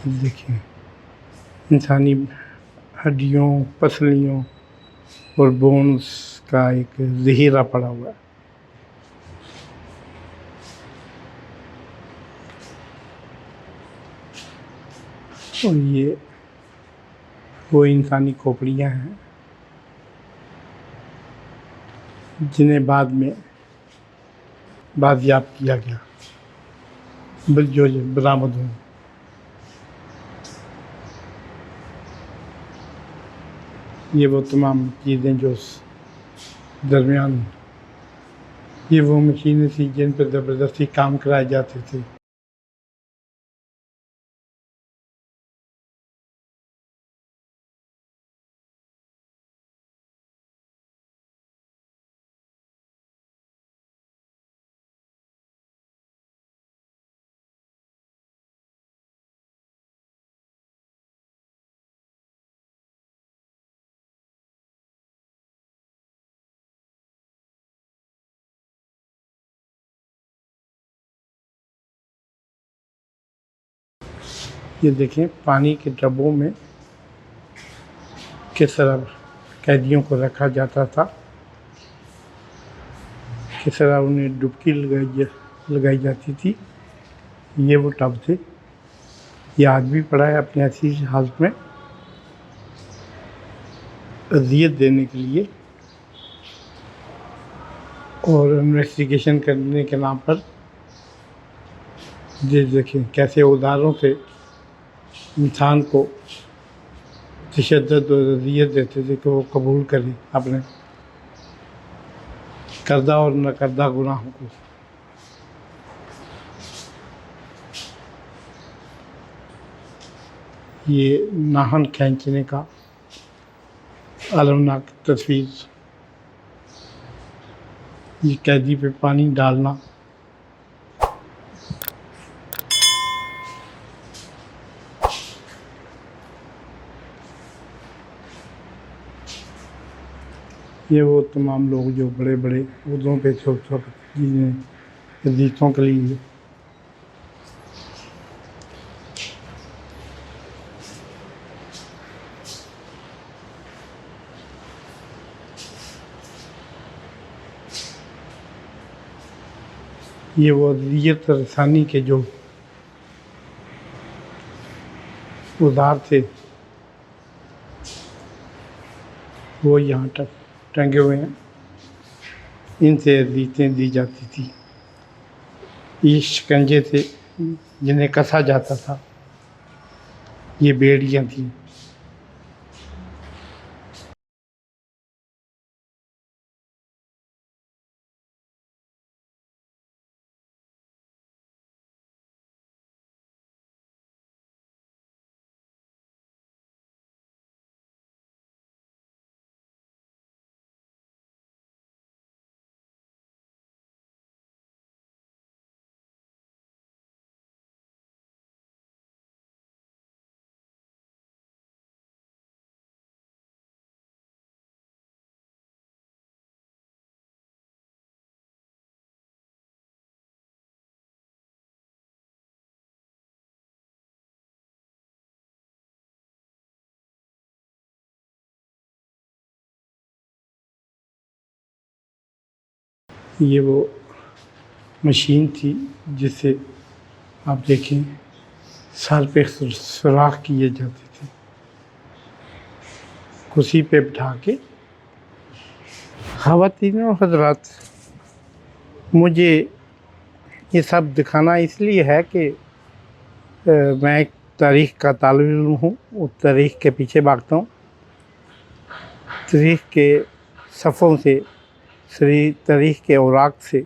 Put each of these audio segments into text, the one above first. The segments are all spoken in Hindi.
देखिए, इंसानी हड्डियों, पसलियों और बोन्स का एक ज़ख़ीरा पड़ा हुआ है। और ये वो इंसानी खोपड़ियाँ हैं जिन्हें बाद में बाजियाब किया गया, जो बरामद हुई। ये वो तमाम चीज़ें जो उस दरमियान, ये वो मशीनें थी जिन पर ज़बरदस्ती काम कराए जाते थे। ये देखें, पानी के डब्बों में किस तरह कैदियों को रखा जाता था, किस तरह उन्हें डुबकी लगाई जाती थी। ये वो टब थे। ये आज भी पड़ा है अपनी ऐसी हालत में, अज़ियत देने के लिए और इन्वेस्टिगेशन करने के नाम पर। ये देखें कैसे औज़ारों से इंसान को तशद्दुद और अज़ियत देते थे कि वो कबूल करे अपने करदा और नकरदा गुनाहों को। ये नाखून खींचने का अलमनाक तस्वीर, ये कैदी पे पानी डालना, ये वो तमाम लोग जो बड़े बड़े उहदों पे छोटे चीज़ें अजीज़ों के लिए। ये वो अज़ियत रसानी के जो औज़ार थे वो यहाँ तक टंगे हुए हैं। इनसे अज़ियतें दी जाती थी। ये शिकंजे थे जिन्हें कसा जाता था। ये बेड़ियाँ थीं। ये वो मशीन थी जिससे आप देखें सर पे सुराख किए जाते थे, कुर्सी पे बिठा के। ख़वातीन और हज़रात, मुझे ये सब दिखाना इसलिए है कि मैं एक तारीख़ का तालिब इल्म हूँ। उस तारीख़ के पीछे भागता हूँ। तारीख़ के सफ़ों से, तारीख़ के औराक से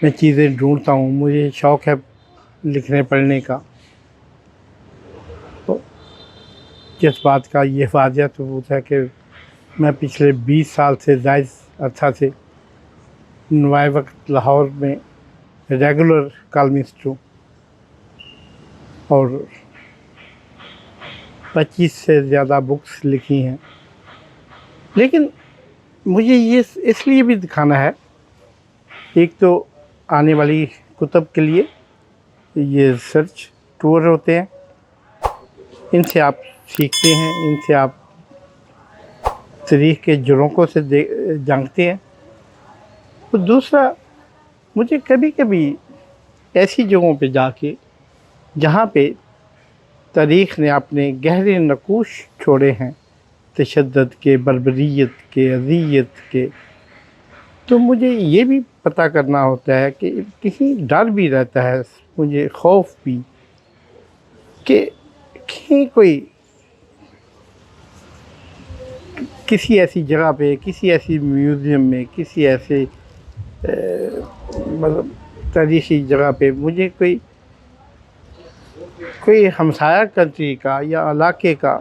मैं चीज़ें ढूँढता हूँ। मुझे शौक़ है लिखने पढ़ने का। तो जिस बात का ये वाज़ह सबूत है कि मैं पिछले 20 साल से ज़ायद अर्सा से नवाए वक्त लाहौर में रेगुलर कॉलमिस्ट हूँ और 25 से ज़्यादा बुक्स लिखी हैं। लेकिन मुझे ये इसलिए भी दिखाना है, एक तो आने वाली कुतुब के लिए ये रिसर्च टूर होते हैं। इनसे आप सीखते हैं, इनसे आप तारीख़ के झरोकों से जानते हैं। और दूसरा, मुझे कभी कभी ऐसी जगहों पे जाके जहाँ पे तारीख़ ने अपने गहरे नक़ूश छोड़े हैं तशद्दुद के, बर्बरियत के, अज़ियत के, तो मुझे ये भी पता करना होता है कि कहीं डर भी रहता है, मुझे खौफ भी कि कहीं कोई किसी ऐसी जगह पे, किसी ऐसी म्यूज़ियम में, किसी ऐसे मतलब तारीख़ी जगह पे मुझे कोई हमसाया कंट्री का या इलाके का,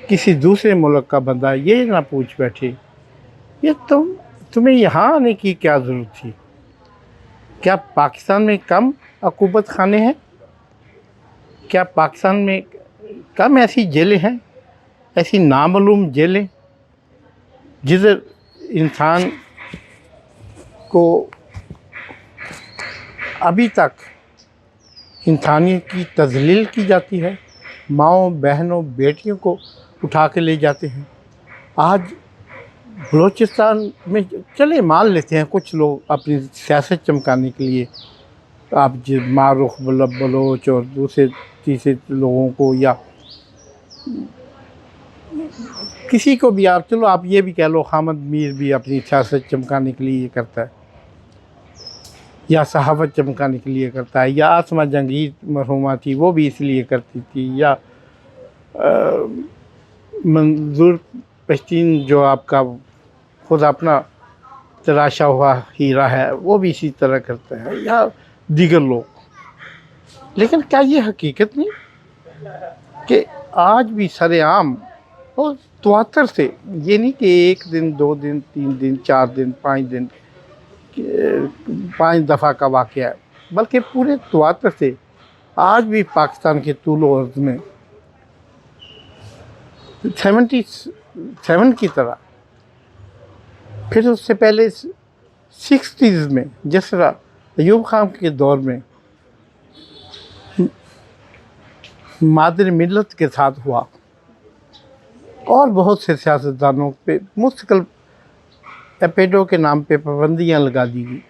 किसी दूसरे मुल्क का बंदा ये ना पूछ बैठे ये तुम्हें यहाँ आने की क्या ज़रूरत थी? क्या पाकिस्तान में कम अक़ूबत खाने हैं? क्या पाकिस्तान में कम ऐसी जेलें हैं, ऐसी नामालूम जेलें जिधर इंसान को अभी तक इंसानियत की तज़लील की जाती है, माँओं, बहनों, बेटियों को उठा के ले जाते हैं। आज बलूचिस्तान में चले मान लेते हैं कुछ लोग अपनी सियासत चमकाने के लिए, आप मारूख बलोच और दूसरे तीसरे लोगों को या किसी को भी आप, चलो आप ये भी कह लो हामिद मीर भी अपनी सियासत चमकाने के लिए ये करता है, या सहावत चमकाने के लिए करता है, या आसमा जंगीर मरहुमा थी वो भी इसलिए करती थी, या मंजूर पश्तीन जो आपका खुद अपना तराशा हुआ हीरा है वो भी इसी तरह करता है, या दीगर लोग। लेकिन क्या ये हकीकत नहीं कि आज भी सरेआम और तवातर से, ये नहीं कि 1 दिन 2 दिन 3 दिन 4 दिन 5 दिन 5 दफ़ा का वाक़या है, बल्कि पूरे तवातर से आज भी पाकिस्तान के तूल और अर्ज़ में 77 की तरह, फिर उससे पहले 60s में जिस तरह अयूब खान के दौर में मादर मिल्लत के साथ हुआ, और बहुत से सियासतदानों पे मुस्तकिल एपेडो के नाम पे पाबंदियाँ लगा दी गई,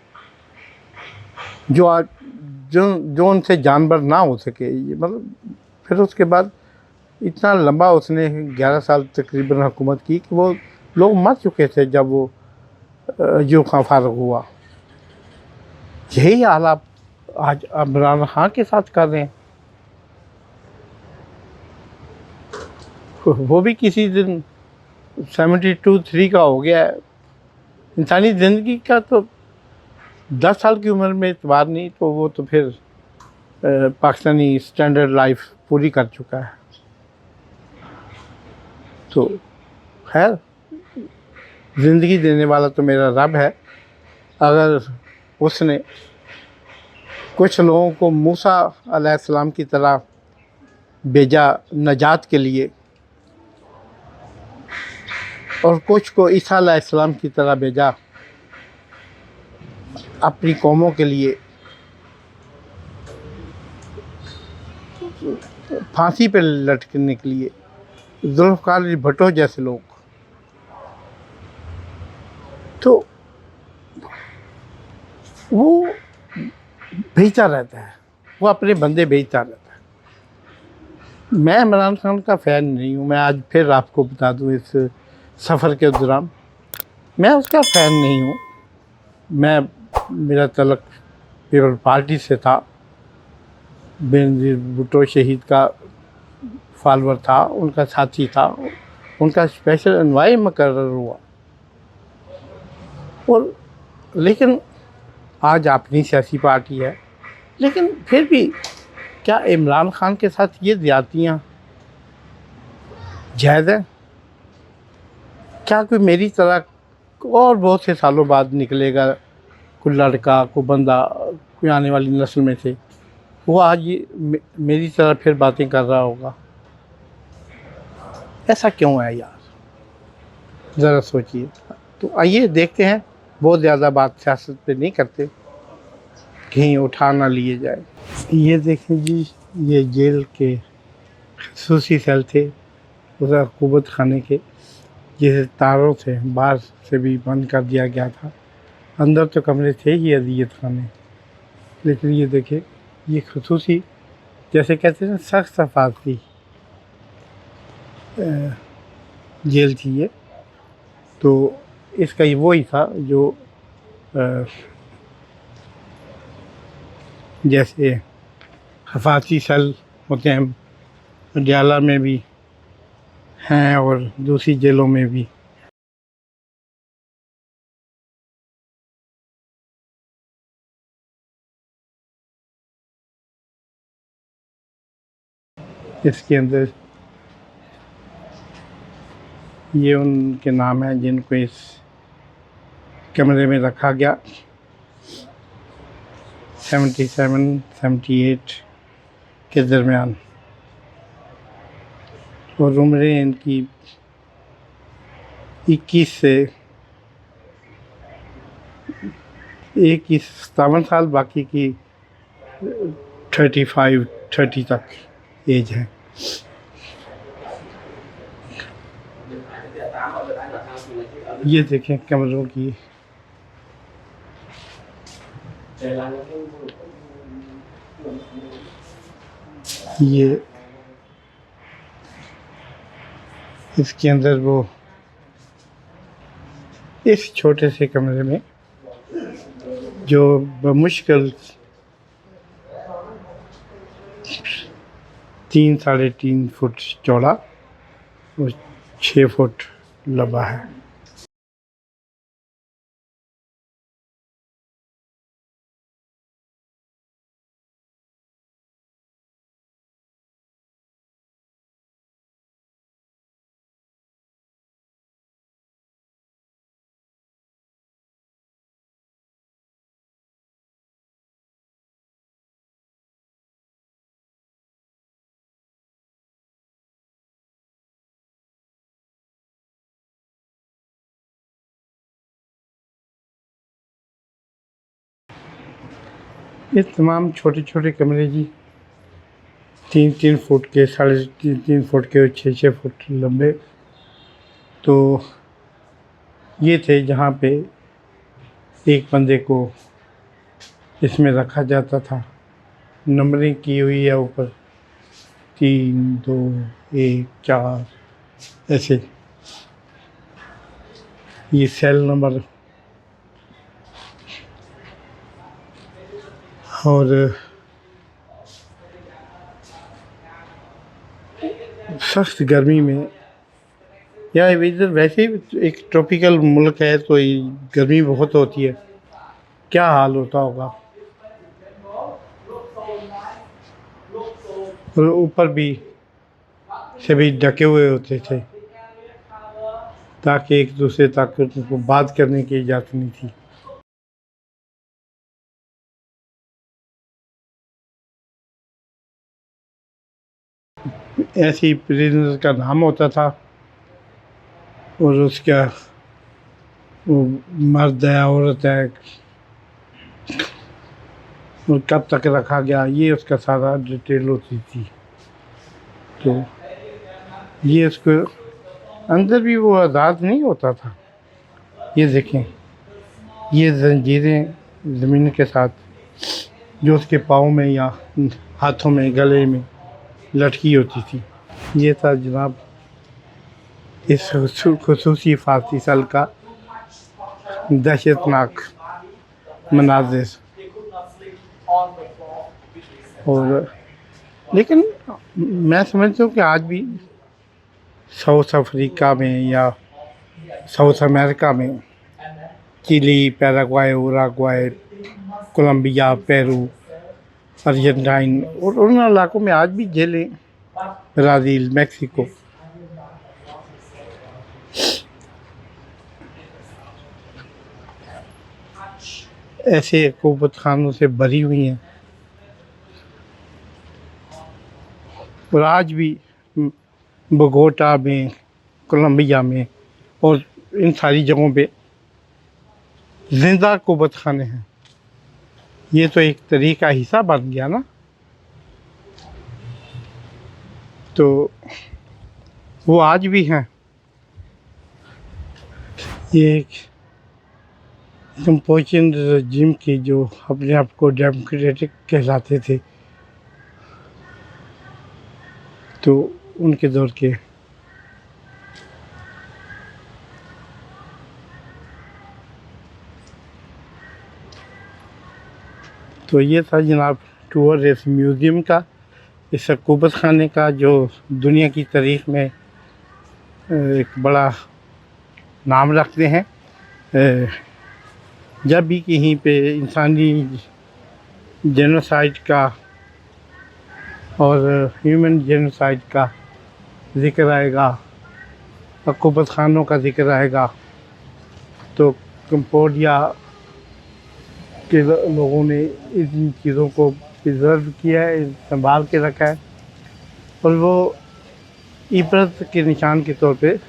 जो उनसे जानवर ना हो सके। ये मतलब फिर उसके बाद इतना लंबा उसने 11 साल तकरीबन हुकूमत की कि वो लोग मर चुके थे जब वो अयूब खान फारूक हुआ। यही हाल आप आज इमरान खान के साथ कर रहे हैं। वो भी किसी दिन 72-3 का हो गया है। इंसानी ज़िंदगी का तो 10 साल की उम्र में एतबार नहीं, तो वो तो फिर पाकिस्तानी स्टैंडर्ड लाइफ पूरी कर चुका है। तो खैर, ज़िंदगी देने वाला तो मेरा रब है। अगर उसने कुछ लोगों को मूसा अलैहिस्सलाम की तरह भेजा नजात के लिए, और कुछ को ईसा अलैहिस्सलाम की तरह भेजा अपनी कौमों के लिए फांसी पर लटकने के लिए, जुल्फ़िकार भुट्टो जैसे लोग, तो वो भेजता रहता है, वो अपने बंदे भेजता रहता है। मैं इमरान खान का फ़ैन नहीं हूँ। मैं आज फिर आपको बता दूँ, इस सफ़र के दौरान मैं उसका फ़ैन नहीं हूँ। मेरा तल्लुक़ पीपल पार्टी से था। बेनज़ीर भुट्टो शहीद का फॉलोअर था, उनका साथी था, उनका स्पेशल एनवाई मुकर्रर हुआ। और लेकिन आज अपनी सियासी पार्टी है, लेकिन फिर भी क्या इमरान खान के साथ ये ज़्यादतियाँ जायज़ है? क्या कोई मेरी तरह और बहुत से सालों बाद निकलेगा कोई लड़का, कोई बंदा, कोई आने वाली नस्ल में से, वो आज ये मेरी तरह फिर बातें कर रहा होगा? ऐसा क्यों है यार, ज़रा सोचिए। तो आइए देखते हैं, बहुत ज़्यादा बात सियासत पे नहीं करते, कहीं उठा ना लिए जाए। ये देखें जी, ये जेल के खसूसी सेल थे उस हुकूमत खाने के, जिसे तारों से बाहर से भी बंद कर दिया गया था। अंदर तो कमरे थे ही अदियत खाने, लेकिन ये देखें, ये खसूसी जैसे कहते हैं सख्त हिफाजती जेल थी ये। तो इसका ये वही था जो जैसे हिफाजती सेल होते हैं पटियाला में भी हैं और दूसरी जेलों में भी। इसके अंदर ये उनके नाम हैं जिनको इस कमरे में रखा गया। 77-78 के दरमियान, और उम्रें इनकी 21 से 57 साल, बाकी की 35-30 तक एज है। ये देखें कमरों की ये इसके अंदर वो इस छोटे से कमरे में जो बमुश्किल 3-3.5 फुट चौड़ा और 6 फुट लंबा है। ये तमाम छोटे छोटे कमरे जी 3-3 फुट के, 3.5 फुट के और 6-6 फुट लंबे। तो ये थे जहाँ पे एक बंदे को इसमें रखा जाता था। नंबरिंग की हुई है ऊपर 3, 2, 1, 4 ऐसे। ये सेल नंबर और सख्त गर्मी में, या इधर वैसे ही एक ट्रॉपिकल मुल्क है तो गर्मी बहुत होती है, क्या हाल होता होगा। और ऊपर भी सभी ढके हुए होते थे ताकि एक दूसरे तक उनको बात करने की इजाज़त नहीं थी। ऐसे ही प्रिजनर का नाम होता था और उसका वो मर्द है, औरत है और कब तक रखा गया, ये उसका सारा डिटेल होती थी। तो ये उसको अंदर भी वो आज़ाद नहीं होता था। ये देखें, ये जंजीरें ज़मीन के साथ जो उसके पाँव में या हाथों में, गले में लटकी होती थी। ये था जनाब इस खुसूसी फारसी सेल का दहशतनाक मनाज़िर। और लेकिन मैं समझता हूँ कि आज भी साउथ अफ्रीका में या साउथ अमेरिका में, Chile, Paraguay, Uruguay, Colombia, Peru, Argentine और उन इलाकों में आज भी जेलें, ब्राज़ील, मेक्सिको, ऐसे हुकूमत खानों से भरी हुई हैं। और आज भी बोगोटा में, कोलंबिया में और इन सारी जगहों पे ज़िंदा हुकूमत खाने हैं। ये तो एक तरीक़ का हिस्सा बन गया ना। तो वो आज भी हैं। ये एक कंपोजिशन रजीम की जो अपने आप को डेमोक्रेटिक कहलाते थे, तो उनके दौर के। तो ये था जनाब टूर इस म्यूज़ियम का, इस अक़ूबत खाने का, जो दुनिया की तारीख़ में एक बड़ा नाम रखते हैं। जब भी कहीं पे इंसानी जेनोसाइड का और ह्यूमन जेनोसाइड का ज़िक्र आएगा, अक़ूबत खानों का ज़िक्र आएगा, तो कंबोडिया के लोगों ने इन चीज़ों को प्रिजर्व किया है, संभाल के रखा है, और वो इबरत के निशान के तौर पे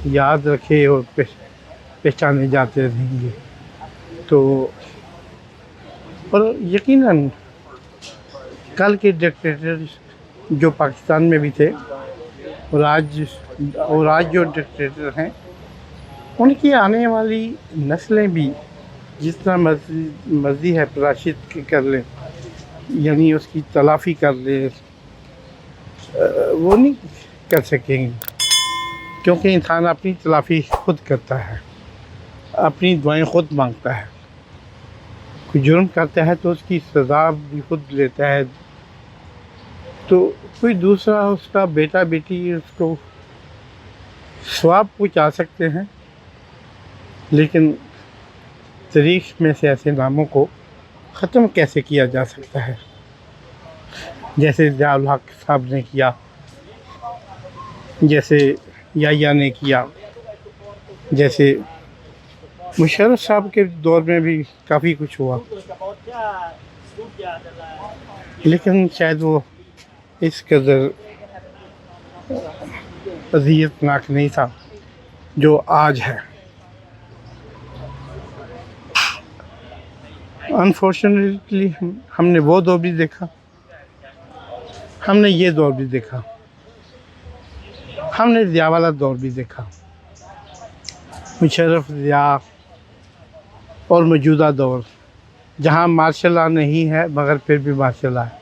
याद रखे और पहचाने जाते रहेंगे। तो और यकीनन कल के डिक्टेटर जो पाकिस्तान में भी थे और आज जो डिक्टेटर हैं, उनकी आने वाली नस्लें भी जितना मर्ज़ी है तराशिद कर लें, यानी उसकी तलाफ़ी कर ले, वो नहीं कर सकेंगे, क्योंकि इंसान अपनी तलाफ़ी खुद करता है, अपनी दुआएं खुद मांगता है। कोई जुर्म करता है तो उसकी सज़ा भी खुद लेता है। तो कोई दूसरा, उसका बेटा बेटी, उसको सवाब पहुँचा सकते हैं, लेकिन तारीख़ में से ऐसे नामों को ख़त्म कैसे किया जा सकता है, जैसे ज़ियाउल हक़ साहब ने किया, जैसे याह्या ने किया, जैसे मुशर्रफ साहब के दौर में भी काफ़ी कुछ हुआ, लेकिन शायद वो इस कदर अज़ियतनाक नहीं था जो आज है। अनफॉर्चुनेटली हमने वो दौर भी देखा, हमने ये दौर भी देखा, हमने ज़िया वाला दौर भी देखा, मुशर्रफ, ज़िया और मौजूदा दौर, जहाँ मार्शल लॉ नहीं है मगर फिर भी मार्शल लॉ है।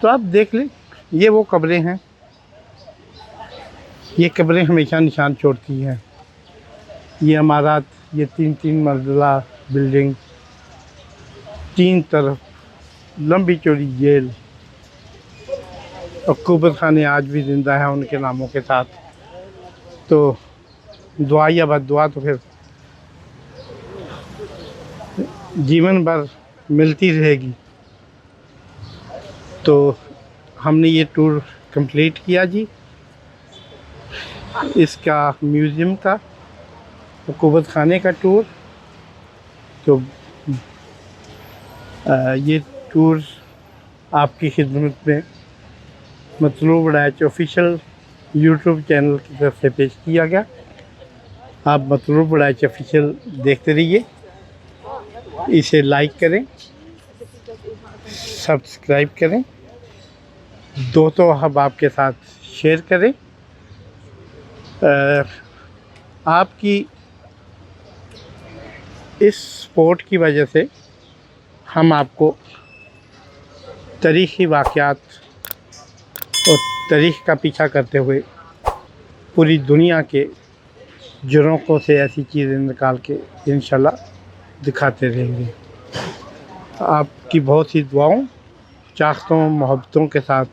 तो आप देख लें, ये वो कब्रें हैं, ये कब्रें हमेशा निशान छोड़ती हैं। ये इमारत, ये 3-3 मंजिला बिल्डिंग, 3 तरफ लंबी चौड़ी जेल, अक़ूबत खाने आज भी ज़िंदा है उनके नामों के साथ। तो दुआ या बद्दुआ तो फिर जीवन भर मिलती रहेगी। तो हमने ये टूर कंप्लीट किया जी, इसका म्यूज़ियम का, अक़ूबत खाने का टूर। तो ये टूर आपकी खिदमत में मतलूब रैच ऑफिशियल यूट्यूब चैनल की तरफ से पेश किया गया। आप मतलूब रैच ऑफिशियल देखते रहिए, इसे लाइक करें, सब्सक्राइब करें, दोस्तों अहबाब के साथ शेयर करें। आपकी इस सपोर्ट की वजह से हम आपको तारीख़ी वाक़यात और तारीख़ का पीछा करते हुए पूरी दुनिया के झरोखों से ऐसी चीज़ें निकाल के इंशाल्लाह दिखाते रहेंगे। आपकी बहुत सी दुआओं, चाहतों, मोहब्बतों के साथ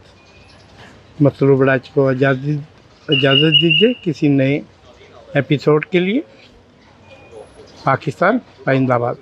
मतलूब रैच को इजाज़त दीजिए किसी नए एपिसोड के लिए। पाकिस्तान जिंदाबाद।